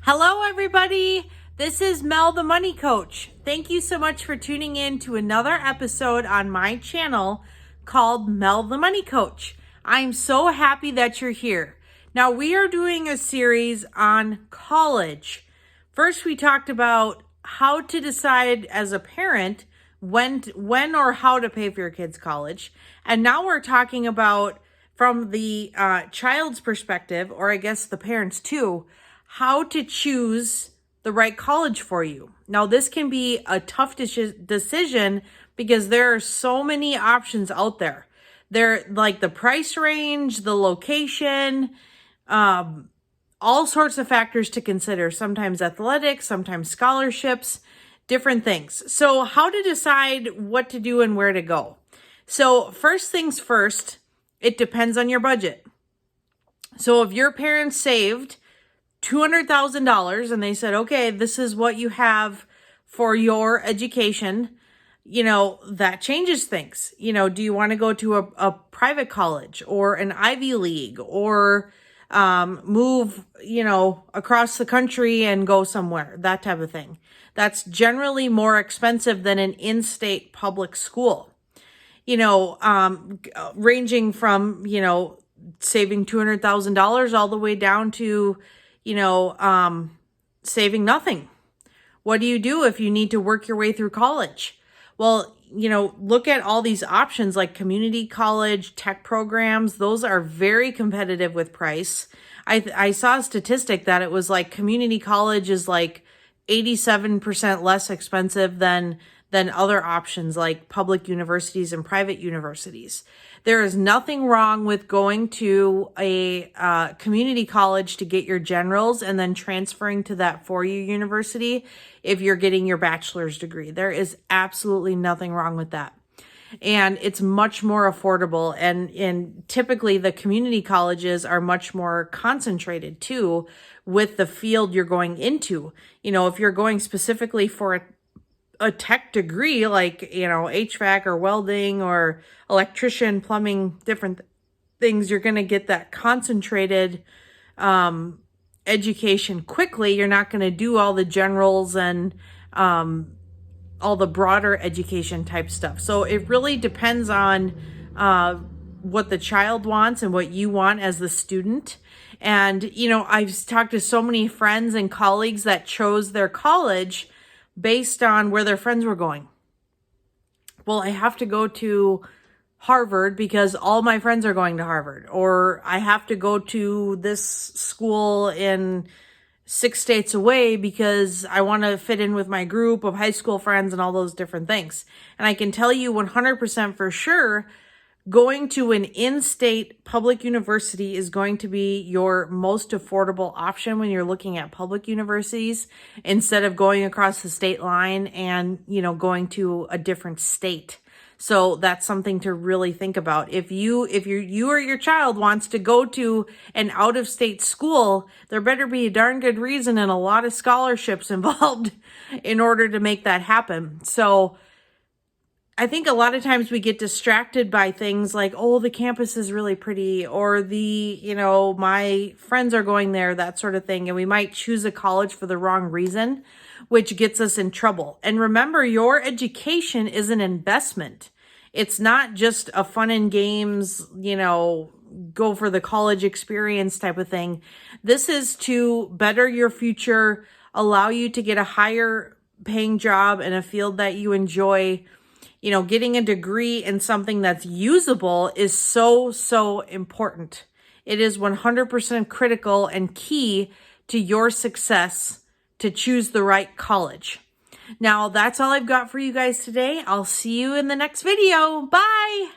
Hello, everybody. This is Mel the Money Coach. Thank you so much for tuning in to another episode on my channel called Mel the Money Coach. I'm so happy that you're here. Now, we are doing a series on college. First, we talked about how to decide as a parent when or how to pay for your kids' college. And now we're talking about from the child's perspective, or I guess the parents too, how to choose the right college for you. Now, this can be a tough decision because there are so many options out there. They're like the price range, the location, all sorts of factors to consider. Sometimes athletics, sometimes scholarships, different things. So how to decide what to do and where to go. So first things first, it depends on your budget. So if your parents saved $200,000 and they said, okay, this is what you have for your education, that changes things. Do you want to go to a private college or an Ivy League or move, across the country and go somewhere, that type of thing. That's generally more expensive than an in-state public school, ranging from, saving $200,000 all the way down to, saving nothing. What do you do if you need to work your way through college? Well, look at all these options like community college, tech programs. Those are very competitive with price. I saw a statistic that it was like community college is like 87% less expensive than other options like public universities and private universities. There is nothing wrong with going to a community college to get your generals and then transferring to that four-year university if you're getting your bachelor's degree. There is absolutely nothing wrong with that. And it's much more affordable. And typically the community colleges are much more concentrated too with the field you're going into. If you're going specifically for a tech degree like, HVAC or welding or electrician, plumbing, different things, you're going to get that concentrated education quickly. You're not going to do all the generals and all the broader education type stuff. So it really depends on what the child wants and what you want as the student. And, I've talked to so many friends and colleagues that chose their college based on where their friends were going. Well, I have to go to Harvard because all my friends are going to Harvard, or I have to go to this school in 6 states away because I want to fit in with my group of high school friends and all those different things. And I can tell you 100% for sure, going to an in-state public university is going to be your most affordable option when you're looking at public universities instead of going across the state line and, going to a different state. So that's something to really think about. If you or your child wants to go to an out-of-state school, there better be a darn good reason and a lot of scholarships involved in order to make that happen. So I think a lot of times we get distracted by things like, oh, the campus is really pretty, or my friends are going there, that sort of thing. And we might choose a college for the wrong reason, which gets us in trouble. And remember, your education is an investment. It's not just a fun and games, go for the college experience type of thing. This is to better your future, allow you to get a higher paying job in a field that you enjoy. Getting a degree in something that's usable is so, so important. It is 100% critical and key to your success to choose the right college. Now, that's all I've got for you guys today. I'll see you in the next video. Bye.